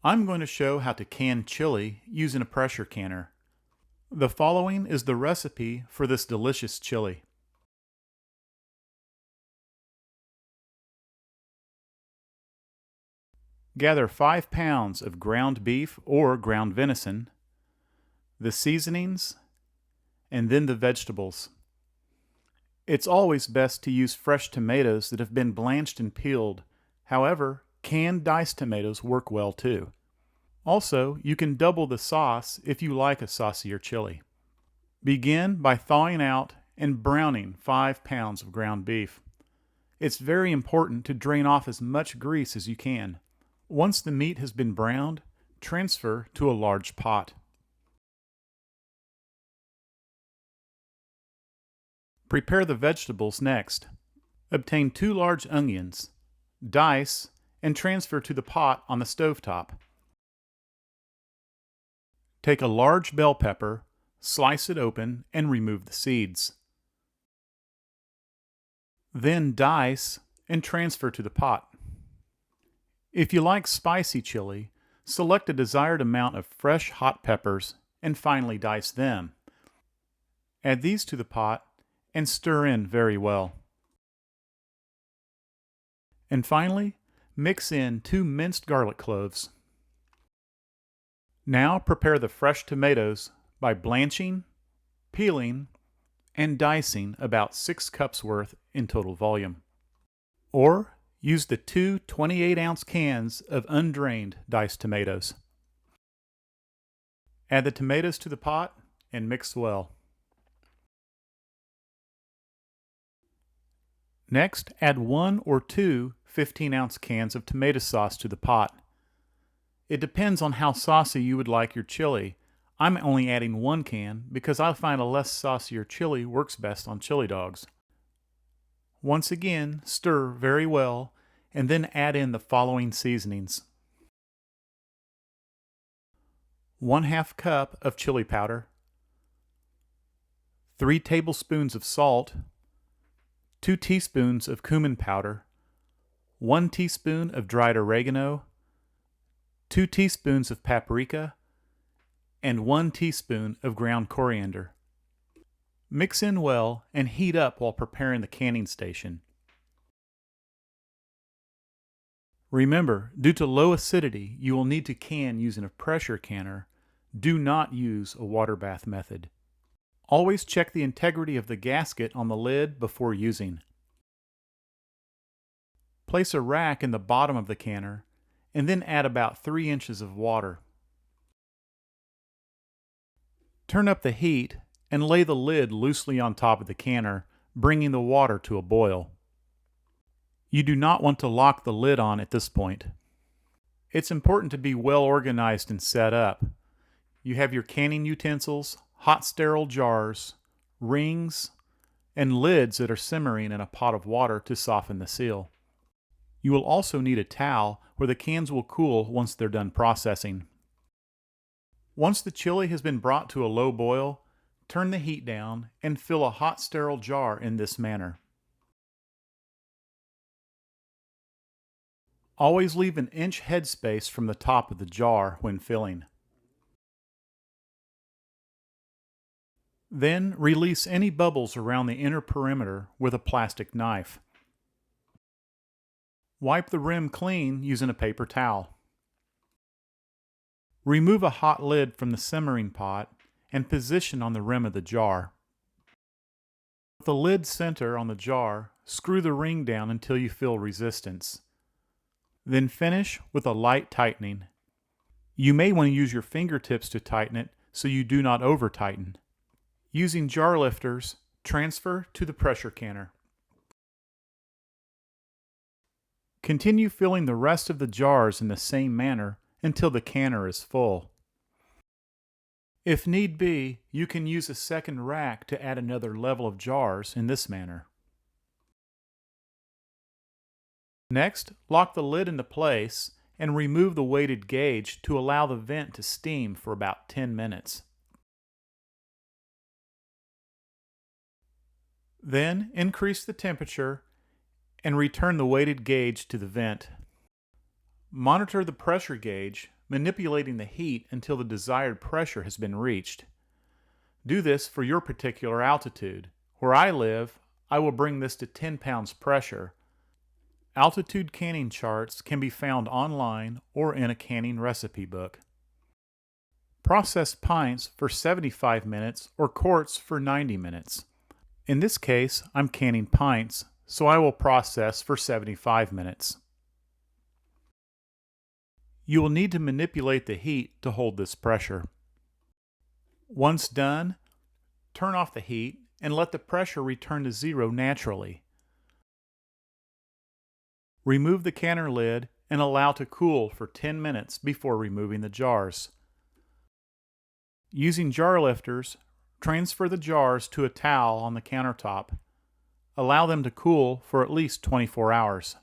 I'm going to show how to can chili using a pressure canner. The following is the recipe for this delicious chili. Gather 5 pounds of ground beef or ground venison, the seasonings, and then the vegetables. It's always best to use fresh tomatoes that have been blanched and peeled. However, canned diced tomatoes work well too. Also, you can double the sauce if you like a saucier chili. Begin by thawing out and browning 5 pounds of ground beef. It's very important to drain off as much grease as you can. Once the meat has been browned, transfer to a large pot. Prepare the vegetables next. Obtain 2 large onions, dice, and transfer to the pot on the stovetop. Take a large bell pepper, slice it open, and remove the seeds. Then dice and transfer to the pot. If you like spicy chili, select a desired amount of fresh hot peppers and finely dice them. Add these to the pot and stir in very well. And finally, mix in 2 minced garlic cloves. Now prepare the fresh tomatoes by blanching, peeling, and dicing about 6 cups worth in total volume. Or use the 2 28-ounce cans of undrained diced tomatoes. Add the tomatoes to the pot and mix well. Next, add 1 or 2 15-ounce cans of tomato sauce to the pot. It depends on how saucy you would like your chili. I'm only adding 1 can because I find a less saucier chili works best on chili dogs. Once again, stir very well and then add in the following seasonings. 1/2 cup of chili powder, 3 tablespoons of salt, 2 teaspoons of cumin powder, 1 teaspoon of dried oregano, 2 teaspoons of paprika, and 1 teaspoon of ground coriander. Mix in well and heat up while preparing the canning station. Remember, due to low acidity, you will need to can using a pressure canner. Do not use a water bath method. Always check the integrity of the gasket on the lid before using. Place a rack in the bottom of the canner and then add about 3 inches of water. Turn up the heat and lay the lid loosely on top of the canner, bringing the water to a boil. You do not want to lock the lid on at this point. It's important to be well organized and set up. You have your canning utensils, hot sterile jars, rings, and lids that are simmering in a pot of water to soften the seal. You will also need a towel where the cans will cool once they're done processing. Once the chili has been brought to a low boil, turn the heat down and fill a hot sterile jar in this manner. Always leave an inch headspace from the top of the jar when filling. Then release any bubbles around the inner perimeter with a plastic knife. Wipe the rim clean using a paper towel. Remove a hot lid from the simmering pot and position on the rim of the jar. With the lid center on the jar, screw the ring down until you feel resistance. Then finish with a light tightening. You may want to use your fingertips to tighten it so you do not over-tighten. Using jar lifters, transfer to the pressure canner. Continue filling the rest of the jars in the same manner until the canner is full. If need be, you can use a second rack to add another level of jars in this manner. Next, lock the lid into place and remove the weighted gauge to allow the vent to steam for about 10 minutes. Then increase the temperature and return the weighted gauge to the vent. Monitor the pressure gauge, manipulating the heat until the desired pressure has been reached. Do this for your particular altitude. Where I live, I will bring this to 10 pounds pressure. Altitude canning charts can be found online or in a canning recipe book. Process pints for 75 minutes or quarts for 90 minutes. In this case, I'm canning pints, so I will process for 75 minutes. You will need to manipulate the heat to hold this pressure. Once done, turn off the heat and let the pressure return to zero naturally. Remove the canner lid and allow to cool for 10 minutes before removing the jars. Using jar lifters, transfer the jars to a towel on the countertop. Allow them to cool for at least 24 hours.